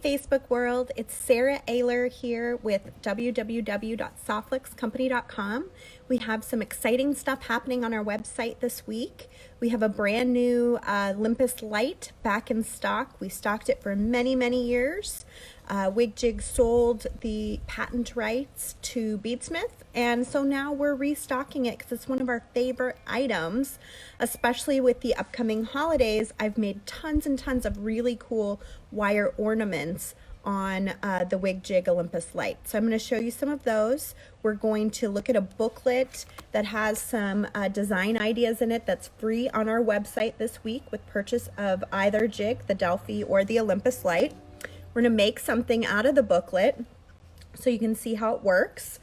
Facebook world, it's Sara Oehler here with www.softlickscompany.com. We have some exciting stuff happening on our website this week. We have a brand new Olympus Light back in stock. We stocked it for many, many years. WigJig sold the patent rights to Beadsmith, and so now we're restocking it because it's one of our favorite items, especially with the upcoming holidays. I've made tons and tons of really cool wire ornaments on the WigJig Olympus Light. So I'm going to show you some of those. We're going to look at a booklet that has some design ideas in it that's free on our website this week with purchase of either jig, the Delphi, or the Olympus Light. We're going to make something out of the booklet so you can see how it works.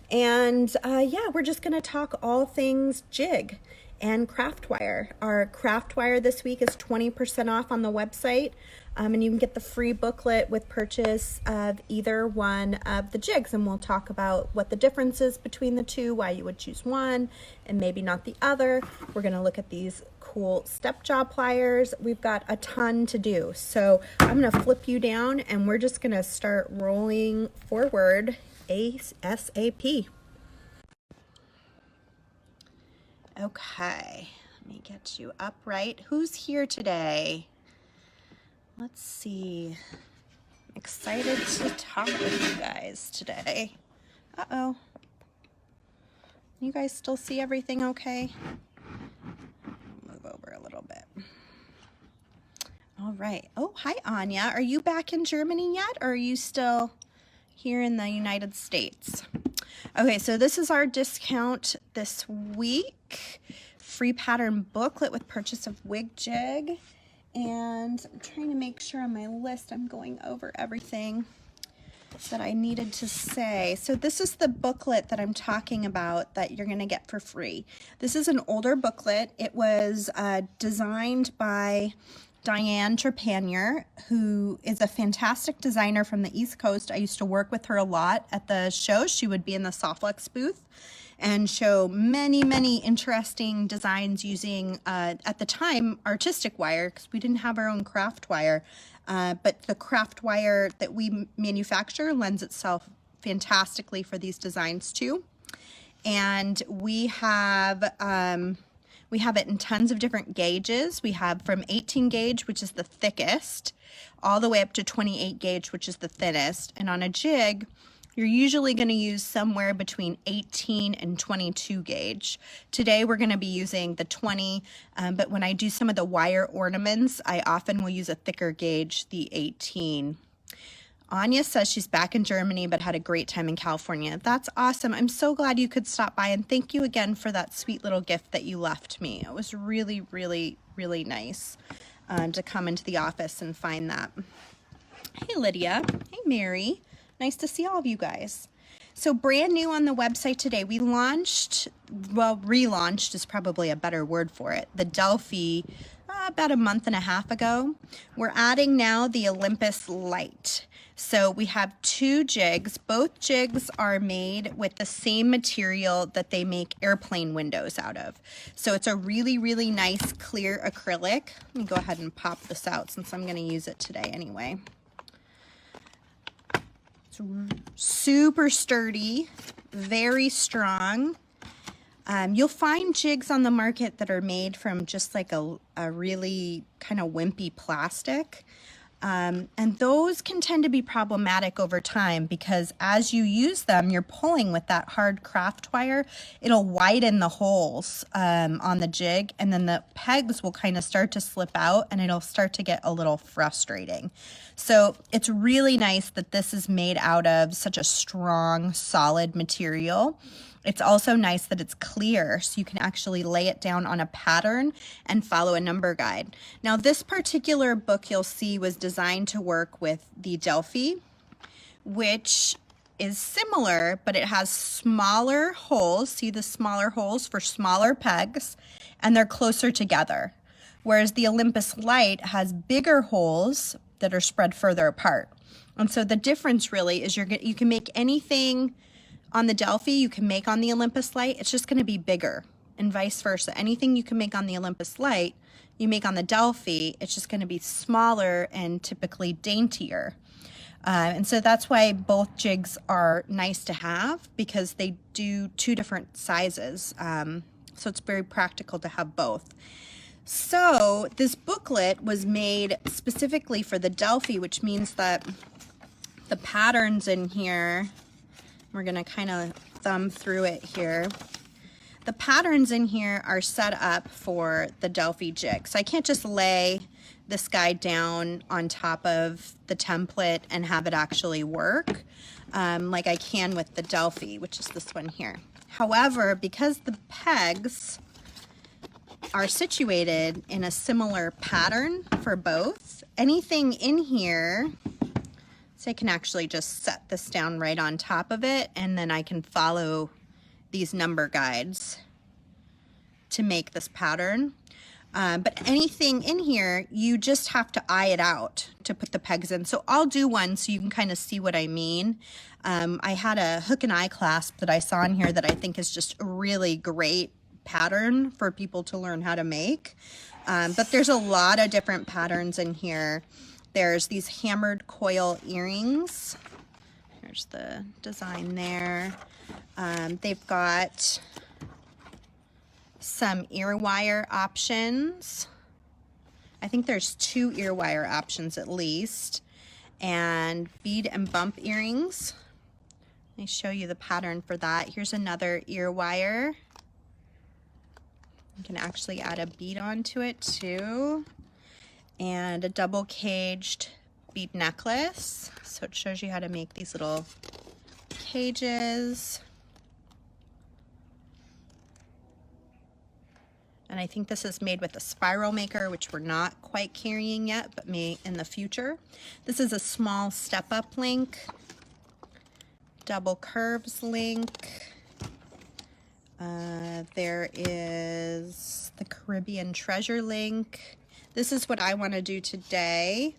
And yeah, we're just going to talk all things jig and craft wire. Our craft wire this week is 20% off on the website, and you can get the free booklet with purchase of either one of the jigs, and we'll talk about what the difference is between the two, why you would choose one and maybe not the other. We're going to look at these cool step jaw pliers. We've got a ton to do, so I'm going to flip you down and we're just going to start rolling forward ASAP. Okay, let me get you upright. Who's here today? Let's see. I'm excited to talk with you guys today. Uh-oh. You guys still see everything okay? Move over a little bit. All right. Oh, hi, Anya. Are you back in Germany yet, or are you still here in the United States? Okay, so this is our discount this week. Free pattern booklet with purchase of WigJig. And I'm trying to make sure on my list I'm going over everything that I needed to say. So this is the booklet that I'm talking about that you're going to get for free. This is an older booklet. It was designed by Diane Trepanier, who is a fantastic designer from the East Coast. I used to work with her a lot at the show. She would be in the Softlex booth and show many, many interesting designs using, at the time, artistic wire, because we didn't have our own craft wire. But the craft wire that we manufacture lends itself fantastically for these designs too. And we have it in tons of different gauges. We have from 18 gauge, which is the thickest, all the way up to 28 gauge, which is the thinnest. And on a jig, you're usually going to use somewhere between 18 and 22 gauge. Today we're going to be using the 20, but when I do some of the wire ornaments, I often will use a thicker gauge, the 18. Anya says she's back in Germany but had a great time in California. That's awesome. I'm so glad you could stop by, and thank you again for that sweet little gift that you left me. It was really, really, really nice to come into the office and find that. Hey, Lydia. Hey, Mary. Nice to see all of you guys. So brand new on the website today, we launched, well, relaunched is probably a better word for it, the Delphi about a month and a half ago. We're adding now the Olympus Light. So we have two jigs. Both jigs are made with the same material that they make airplane windows out of. So it's a really, really nice clear acrylic. Let me go ahead and pop this out since I'm going to use it today anyway. It's super sturdy, very strong. You'll find jigs on the market that are made from just like a really kind of wimpy plastic. And those can tend to be problematic over time because as you use them, you're pulling with that hard craft wire. It'll widen the holes on the jig, and then the pegs will kind of start to slip out and it'll start to get a little frustrating. So it's really nice that this is made out of such a strong, solid material. It's also nice that it's clear, so you can actually lay it down on a pattern and follow a number guide. Now, this particular book you'll see was designed to work with the Delphi, which is similar, but it has smaller holes. See the smaller holes for smaller pegs, and they're closer together. Whereas the Olympus Light has bigger holes that are spread further apart. And so the difference really is you can make anything on the Delphi you can make on the Olympus Light. It's just going to be bigger, and vice versa. Anything you can make on the Olympus Light, you make on the Delphi, it's just going to be smaller and typically daintier. And so that's why both jigs are nice to have, because they do two different sizes. So it's very practical to have both. So this booklet was made specifically for the Delphi, which means that the patterns in here, we're going to kind of thumb through it here. The patterns in here are set up for the Delphi jig. So I can't just lay this guy down on top of the template and have it actually work like I can with the Delphi, which is this one here. However, because the pegs are situated in a similar pattern for both, anything in here, so I can actually just set this down right on top of it, and then I can follow these number guides to make this pattern. But anything in here, you just have to eye it out to put the pegs in. So I'll do one so you can kind of see what I mean. I had a hook and eye clasp that I saw in here that I think is just a really great pattern for people to learn how to make. But there's a lot of different patterns in here. There's these hammered coil earrings. Here's the design there. They've got some ear wire options. I think there's 2 ear wire options at least. And bead and bump earrings. Let me show you the pattern for that. Here's another ear wire. You can actually add a bead onto it too. And a double caged bead necklace. So it shows you how to make these little cages. And I think this is made with a spiral maker, which we're not quite carrying yet, but may in the future. This is a small step-up link, double curves link. There is the Caribbean treasure link. This is what I want to do today.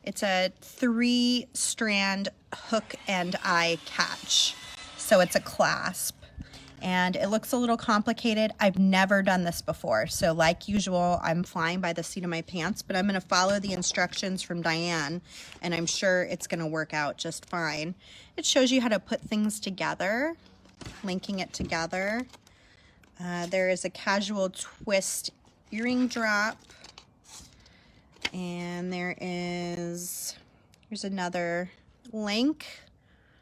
It's a 3-strand hook and eye catch. So it's a clasp. And it looks a little complicated. I've never done this before. So like usual, I'm flying by the seat of my pants, but I'm going to follow the instructions from Diane, and I'm sure it's going to work out just fine. It shows you how to put things together, linking it together. There is a casual twist earring drop. And here's another link.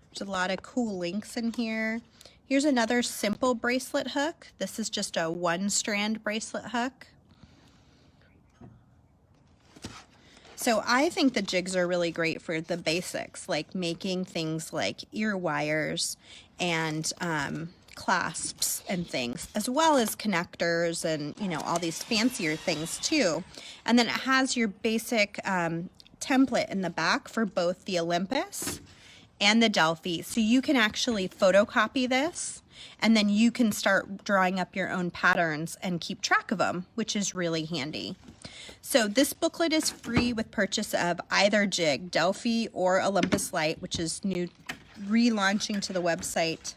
There's a lot of cool links in here. Here's another simple bracelet hook. This is just a 1-strand bracelet hook. So I think the jigs are really great for the basics, like making things like ear wires and clasps and things, as well as connectors and, you know, all these fancier things too. And then it has your basic template in the back for both the Olympus and the Delphi. So you can actually photocopy this, and then you can start drawing up your own patterns and keep track of them, which is really handy. So this booklet is free with purchase of either jig, Delphi or Olympus Light, which is new, relaunching to the website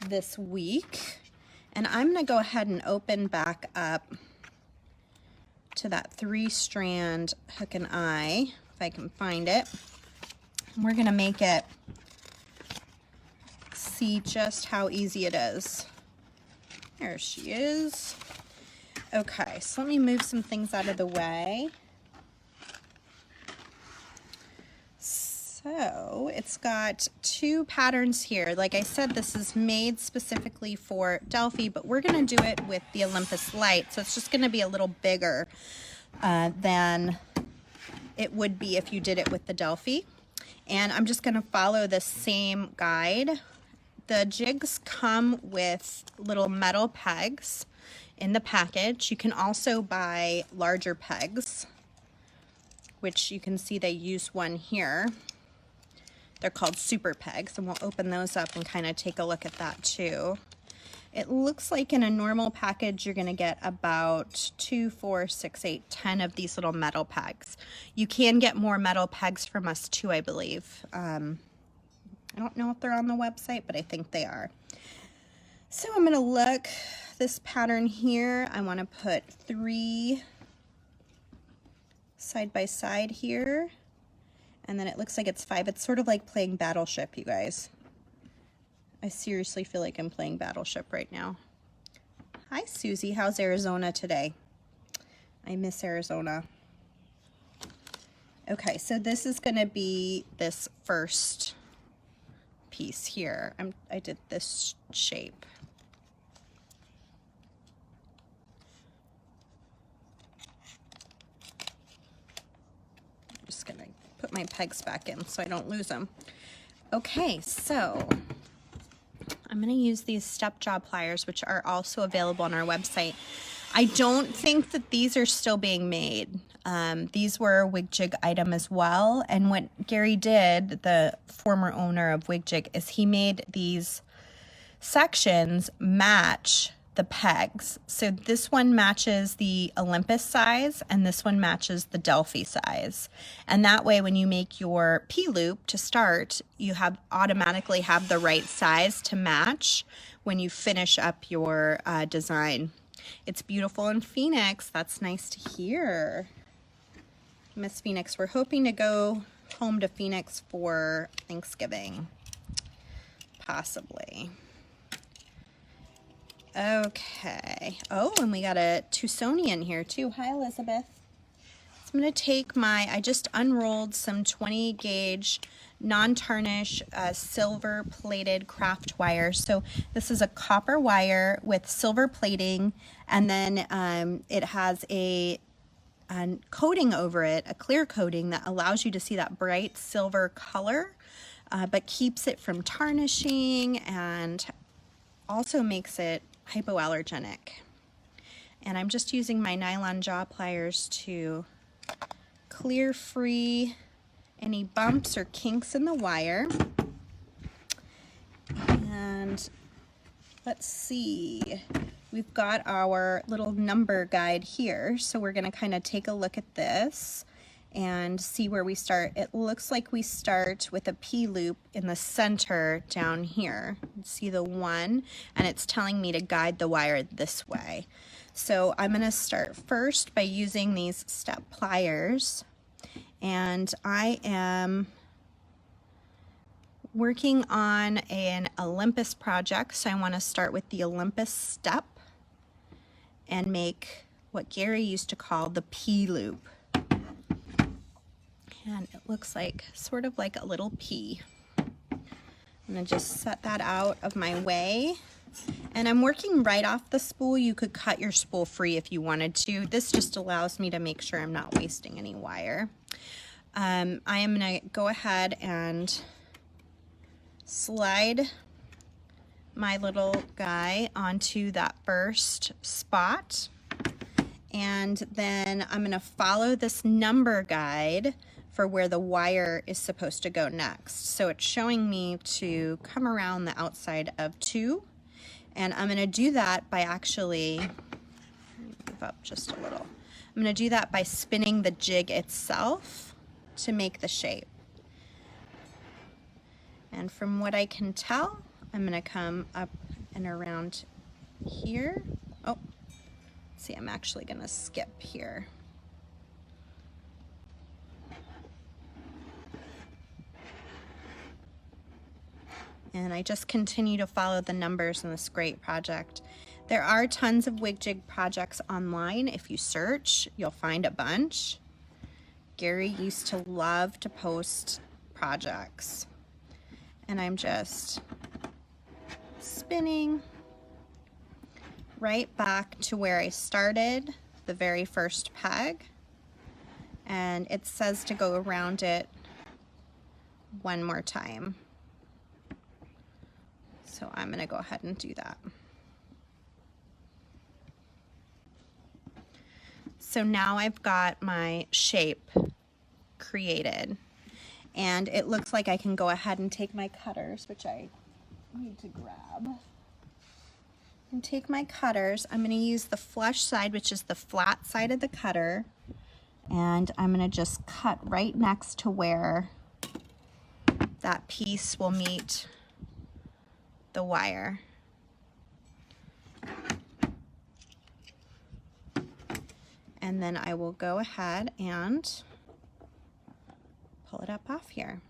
this week. And I'm going to go ahead and open back up to that 3-strand hook and eye, if I can find it. We're going to make it see just how easy it is. There she is. Okay, so let me move some things out of the way. So it's got 2 patterns here. Like I said, this is made specifically for Delphi, but we're going to do it with the Olympus Light. So it's just going to be a little bigger than it would be if you did it with the Delphi. And I'm just going to follow the same guide. The jigs come with little metal pegs in the package. You can also buy larger pegs, which you can see they use one here. They're called super pegs, and we'll open those up and kind of take a look at that too. It looks like in a normal package, you're going to get about 2, 4, 6, 8, 10 of these little metal pegs. You can get more metal pegs from us too, I believe. I don't know if they're on the website, but I think they are. So I'm going to look this pattern here. I want to put 3 side by side here. And then it looks like it's 5. It's sort of like playing Battleship, you guys. I seriously feel like I'm playing Battleship right now. Hi, Susie. How's Arizona today? I miss Arizona. Okay, so this is going to be this first piece here. I did this shape. I'm just going to put my pegs back in so I don't lose them. Okay, so I'm going to use these step jaw pliers, which are also available on our website. I don't think that these are still being made. These were a WigJig item as well. And what Gary did, the former owner of WigJig, is he made these sections match the pegs. So this one matches the Olympus size and this one matches the Delphi size. And that way when you make your P-loop to start, you automatically have the right size to match when you finish up your design. It's beautiful in Phoenix. That's nice to hear. Miss Phoenix, we're hoping to go home to Phoenix for Thanksgiving, possibly. Okay. Oh, and we got a Tucsonian here too. Hi, Elizabeth. So I'm going to take I just unrolled some 20 gauge non-tarnish silver plated craft wire. So this is a copper wire with silver plating, and then it has a coating over it, a clear coating that allows you to see that bright silver color, but keeps it from tarnishing and also makes it hypoallergenic. And I'm just using my nylon jaw pliers to clear free any bumps or kinks in the wire. And let's see, we've got our little number guide here, so we're going to kind of take a look at this and see where we start. It looks like we start with a P-loop in the center down here. See the 1, and it's telling me to guide the wire this way. So I'm going to start first by using these step pliers, and I am working on an Olympus project, so I want to start with the Olympus step and make what Gary used to call the P-loop. And it looks like sort of like a little P. I'm going to just set that out of my way. And I'm working right off the spool. You could cut your spool free if you wanted to. This just allows me to make sure I'm not wasting any wire. I am going to go ahead and slide my little guy onto that first spot. And then I'm going to follow this number guide for where the wire is supposed to go next. So it's showing me to come around the outside of 2. And I'm going to do that by actually, move up just a little. I'm going to do that by spinning the jig itself to make the shape. And from what I can tell, I'm going to come up and around here. Oh, see, I'm actually going to skip here. And I just continue to follow the numbers in this great project. There are tons of WigJig projects online. If you search, you'll find a bunch. Gary used to love to post projects. And I'm just spinning right back to where I started, the very first peg. And it says to go around it one more time. So I'm going to go ahead and do that. So now I've got my shape created, and it looks like I can go ahead and take my cutters, which I need to grab. And take my cutters. I'm going to use the flush side, which is the flat side of the cutter, and I'm going to just cut right next to where that piece will meet the wire. And then I will go ahead and pull it up off here.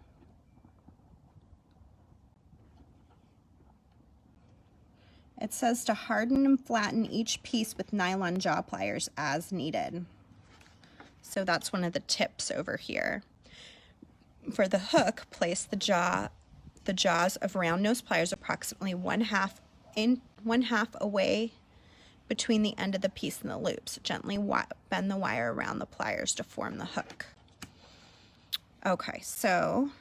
It says to harden and flatten each piece with nylon jaw pliers as needed. So that's one of the tips over here. For the hook, place the jaws of round nose pliers approximately one half away between the end of the piece and the loops. Gently bend the wire around the pliers to form the hook. Okay, so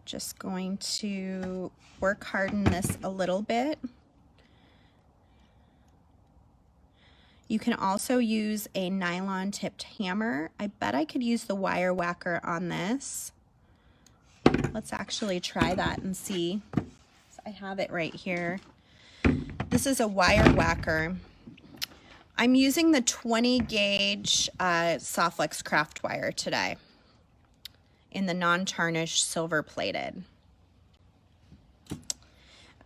just going to work harden this a little bit. You can also use a nylon tipped hammer. I bet I could use the wire whacker on this. Let's actually try that and see. So I have it right here. This is a wire whacker. I'm using the 20 gauge Softflex craft wire today in the non-tarnished silver plated.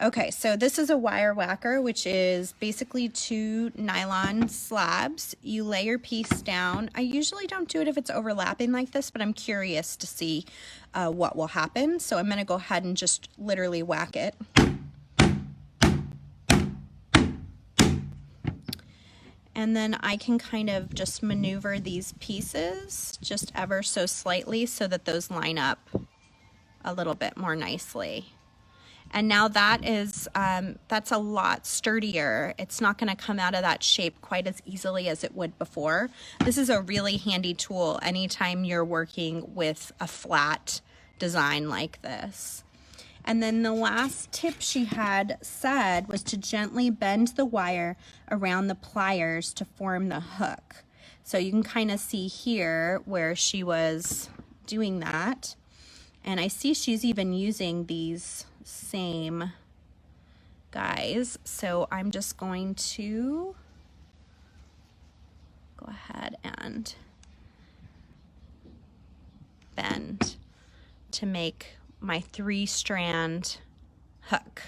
Okay, so this is a wire whacker, which is basically 2 nylon slabs. You lay your piece down. I usually don't do it if it's overlapping like this, but I'm curious to see what will happen. So I'm gonna go ahead and just literally whack it. And then I can kind of just maneuver these pieces just ever so slightly so that those line up a little bit more nicely. And now that is, that's a lot sturdier. It's not gonna come out of that shape quite as easily as it would before. This is a really handy tool anytime you're working with a flat design like this. And then the last tip she had said was to gently bend the wire around the pliers to form the hook. So you can kind of see here where she was doing that. And I see she's even using these same guys. So I'm just going to go ahead and bend to make my 3-strand hook.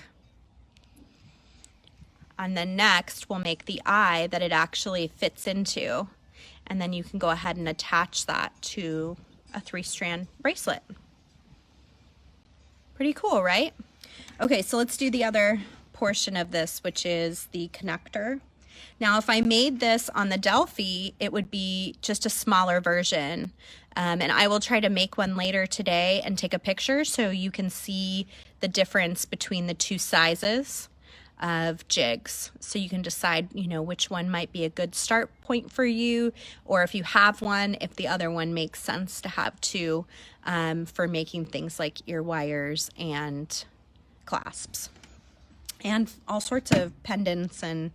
And then next we'll make the eye that it actually fits into, and then you can go ahead and attach that to a 3-strand bracelet. Pretty cool, right? Okay, so let's do the other portion of this, which is the connector. Now, if I made this on the Delphi, it would be just a smaller version. And I will try to make one later today and take a picture so you can see the difference between the 2 sizes of jigs. So you can decide, you know, which one might be a good start point for you, or if you have one, if the other one makes sense to have 2 for making things like ear wires and clasps. And all sorts of pendants and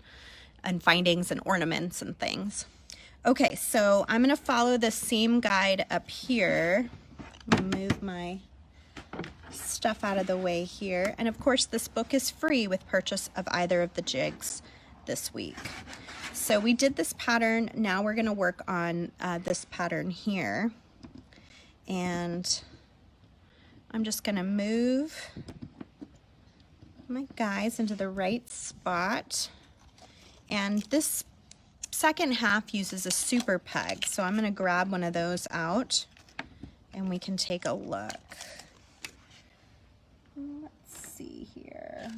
findings and ornaments and things. Okay, so I'm gonna follow the same guide up here. I'm gonna move my stuff out of the way here. And of course, this book is free with purchase of either of the jigs this week. So we did this pattern. Now we're gonna work on this pattern here. And I'm just gonna move my guys into the right spot. And this second half uses a super peg, so I'm going to grab one of those out and we can take a look. Let's see here.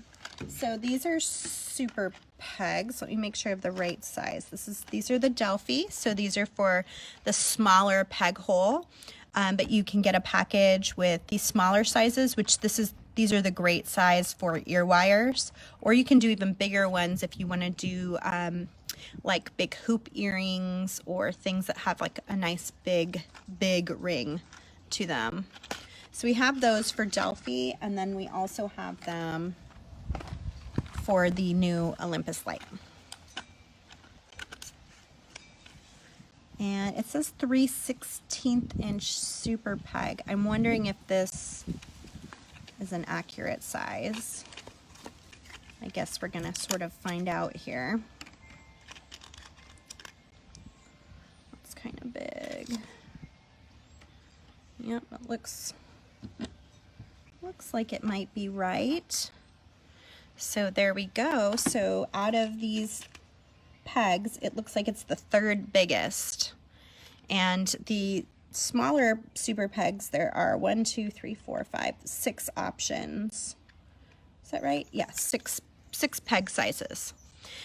So these are super pegs. Let me make sure I have the right size. These are the Delphi, so these are for the smaller peg hole, but you can get a package with these smaller sizes, which these are the great size for ear wires, or you can do even bigger ones if you want to do like big hoop earrings or things that have like a nice big ring to them. So we have those for Delphi, and then we also have them for the new Olympus light. And it says 3/16 inch super peg. I'm wondering if this is an accurate size. I guess we're gonna sort of find out here. It's kind of big. Yep, it looks like it might be right. So there we go. So out of these pegs, it looks like it's the third biggest. And the smaller super pegs, there are 1, 2, 3, 4, 5, 6 options. Is that right? Yeah, six peg sizes.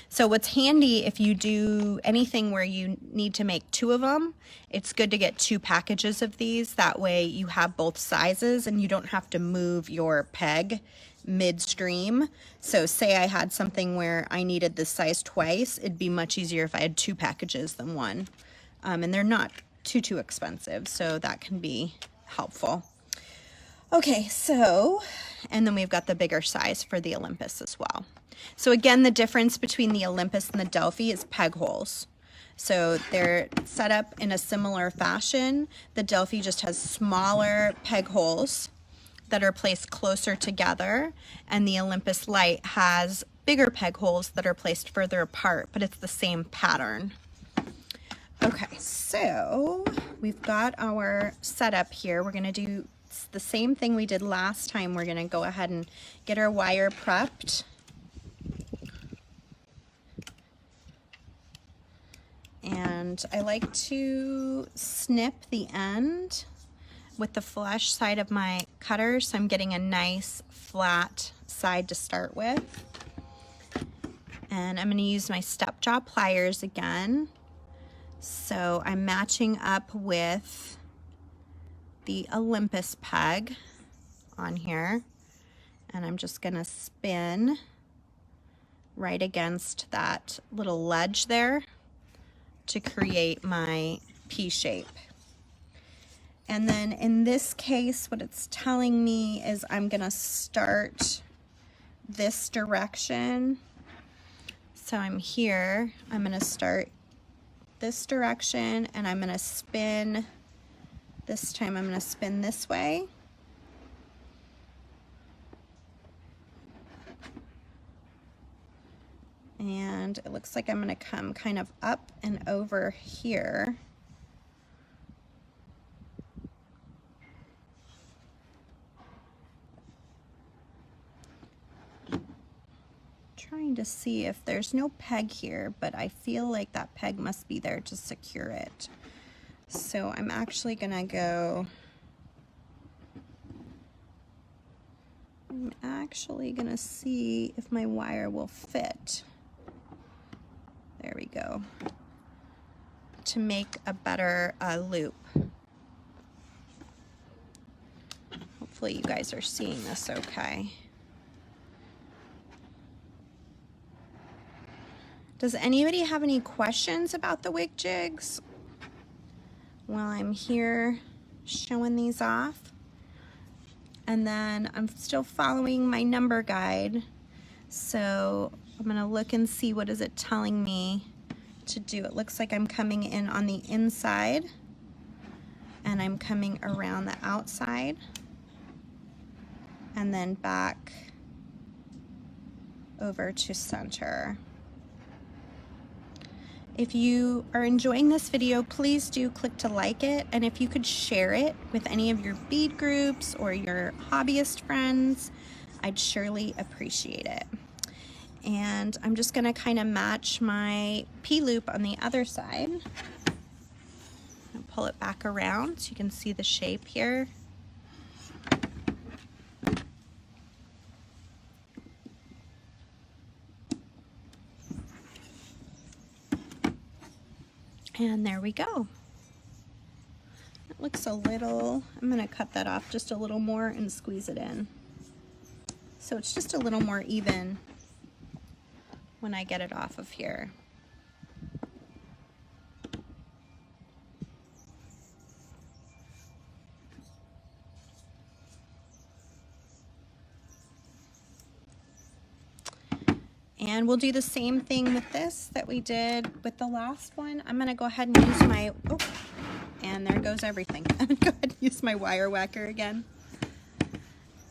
So what's handy if you do anything where you need to make 2 of them, it's good to get 2 packages of these. That way you have both sizes and you don't have to move your peg midstream. So say I had something where I needed this size twice, it'd be much easier if I had 2 packages than 1. And they're not too expensive, so that can be helpful. Okay, so, and then we've got the bigger size for the Olympus as well. So again, the difference between the Olympus and the Delphi is peg holes. So they're set up in a similar fashion. The Delphi just has smaller peg holes that are placed closer together, and the Olympus Lite has bigger peg holes that are placed further apart, but it's the same pattern. Okay, so we've got our setup here. We're gonna do the same thing we did last time. We're gonna go ahead and get our wire prepped. And I like to snip the end with the flush side of my cutter, so I'm getting a nice flat side to start with. And I'm gonna use my step jaw pliers again. So I'm matching up with the Olympus peg on here, and I'm just gonna spin right against that little ledge there to create my P shape. And then in this case, what it's telling me is I'm gonna start this direction. So I'm here, I'm gonna start this direction, and I'm gonna spin, this time I'm gonna spin this way. And it looks like I'm gonna come kind of up and over here. Trying to see if there's no peg here, but I feel like that peg must be there to secure it. So I'm actually gonna go, I'm actually gonna see if my wire will fit. There we go. To make a better loop. Hopefully you guys are seeing this okay. Does anybody have any questions about the WigJigs while I'm here showing these off? And then I'm still following my number guide. So I'm gonna look and see what is it telling me to do. It looks like I'm coming in on the inside and I'm coming around the outside and then back over to center. If you are enjoying this video, please do click to like it, and if you could share it with any of your bead groups or your hobbyist friends, I'd surely appreciate it. And I'm just gonna kind of match my P-loop on the other side. And pull it back around so you can see the shape here. And there we go. It looks a little, I'm gonna cut that off just a little more and squeeze it in. So it's just a little more even when I get it off of here. And we'll do the same thing with this that we did with the last one. I'm gonna go ahead and use my, oh, and there goes everything. I'm gonna go ahead and use my wire whacker again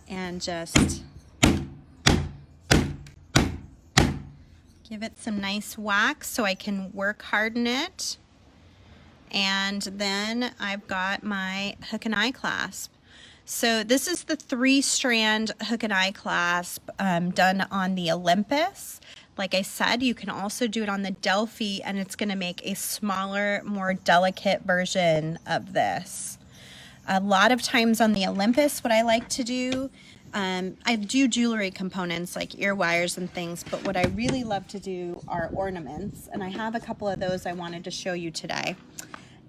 and just give it some nice whacks so I can work harden it. And then I've got my hook and eye clasp. So this is the 3-strand hook and eye clasp done on the Olympus. Like I said, you can also do it on the Delphi, and it's going to make a smaller, more delicate version of this. A lot of times on the Olympus, what I like to do, I do jewelry components like ear wires and things, but what I really love to do are ornaments, and I have a couple of those I wanted to show you today.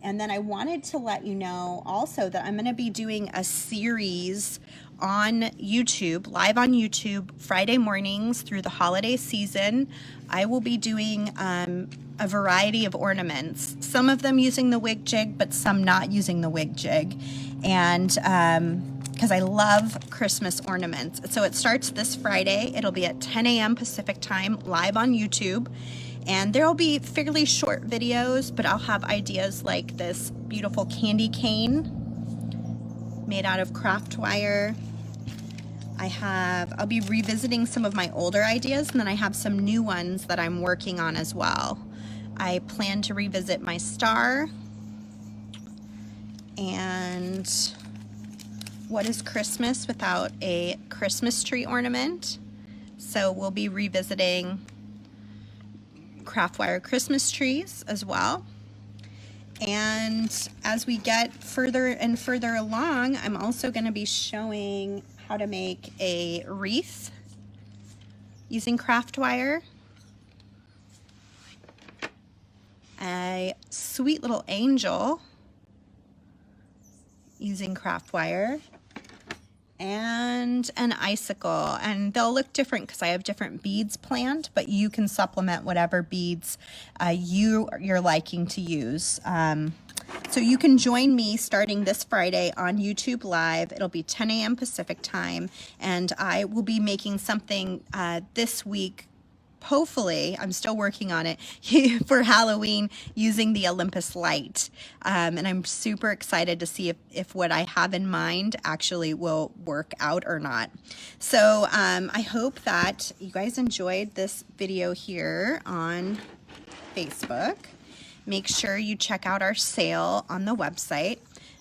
And then I wanted to let you know also that I'm going to be doing a series on YouTube, live on YouTube, Friday mornings through the holiday season. I will be doing a variety of ornaments, some of them using the WigJig, but some not using the WigJig. And because I love Christmas ornaments. So it starts this Friday. It'll be at 10 a.m. Pacific time, live on YouTube. And there'll be fairly short videos, but I'll have ideas like this beautiful candy cane made out of craft wire. I'll be revisiting some of my older ideas, and then I have some new ones that I'm working on as well. I plan to revisit my star and what is Christmas without a Christmas tree ornament. So we'll be revisiting craft wire Christmas trees as well. And as we get further and further along, I'm also going to be showing how to make a wreath using craft wire, a sweet little angel using craft wire, and an icicle. And they'll look different because I have different beads planned, but you can supplement whatever beads you're liking to use. So you can join me starting this Friday on YouTube Live. It'll be 10 a.m. Pacific time, and I will be making something this week. Hopefully, I'm still working on it, for Halloween using the Olympus light. And I'm super excited to see if what I have in mind actually will work out or not. So I hope that you guys enjoyed this video here on Facebook. Make sure you check out our sale on the website.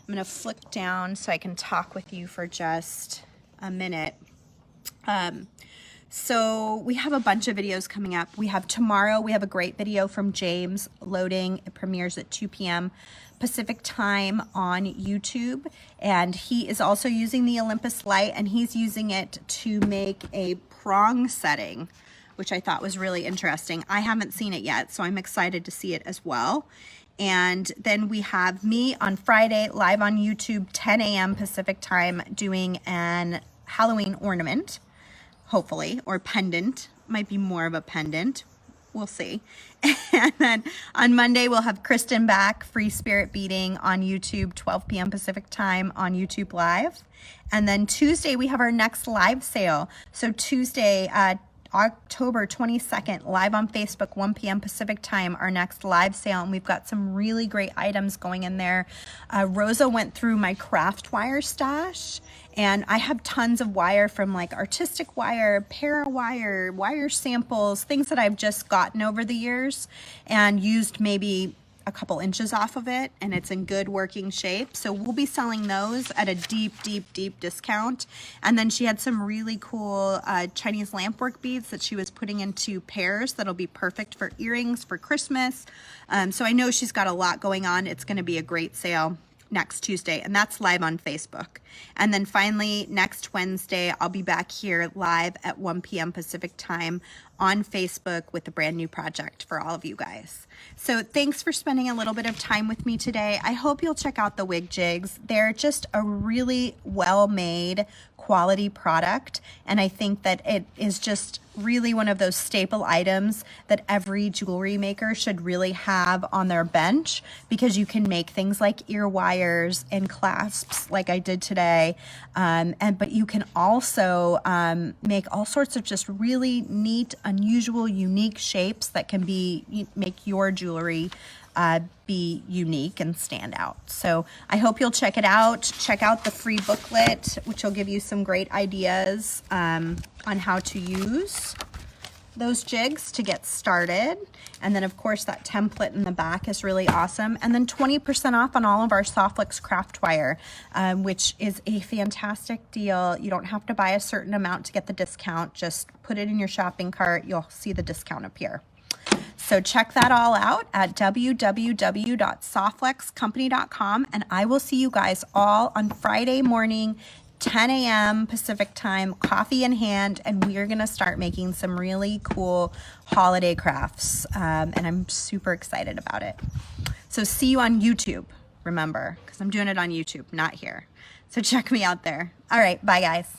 I'm going to flick down so I can talk with you for just a minute. So we have a bunch of videos coming up. Tomorrow, we have a great video from James loading. It premieres at 2 p.m. Pacific time on YouTube. And he is also using the Olympus light, and he's using it to make a prong setting, which I thought was really interesting. I haven't seen it yet, so I'm excited to see it as well. And then we have me on Friday, live on YouTube, 10 a.m. Pacific time, doing an Halloween ornament. Hopefully, or pendant. Might be more of a pendant. We'll see. And then on Monday, we'll have Kristen back, Free Spirit Beading on YouTube, 12 p.m. Pacific time on YouTube Live. And then Tuesday, we have our next live sale. So Tuesday, October 22nd, live on Facebook, 1 p.m. Pacific time, our next live sale. And we've got some really great items going in there. Rosa went through my craft wire stash, and I have tons of wire from like artistic wire, para wire, wire samples, things that I've just gotten over the years and used maybe a couple inches off of it, and it's in good working shape. So we'll be selling those at a deep, deep, deep discount. And then she had some really cool Chinese lampwork beads that she was putting into pairs that'll be perfect for earrings for Christmas. So I know she's got a lot going on. It's going to be a great sale next Tuesday, and that's live on Facebook. And then finally, next Wednesday, I'll be back here live at 1 p.m. Pacific time on Facebook with a brand new project for all of you guys. So thanks for spending a little bit of time with me today. I hope you'll check out the WigJigs. They're just a really well-made quality product, and I think that it is just really one of those staple items that every jewelry maker should really have on their bench, because you can make things like ear wires and clasps like I did today, but you can also make all sorts of just really neat, unusual, unique shapes that can make your jewelry be unique and stand out. So I hope you'll check it out. Check out the free booklet, which will give you some great ideas on how to use those jigs to get started. And then of course that template in the back is really awesome. And then 20% off on all of our Softflex craft wire, which is a fantastic deal. You don't have to buy a certain amount to get the discount. Just put it in your shopping cart. You'll see the discount appear. So check that all out at www.softflexcompany.com, and I will see you guys all on Friday morning, 10 a.m. Pacific time, coffee in hand, and we are going to start making some really cool holiday crafts, and I'm super excited about it. So see you on YouTube, remember, because I'm doing it on YouTube, not here. So check me out there. All right, bye guys.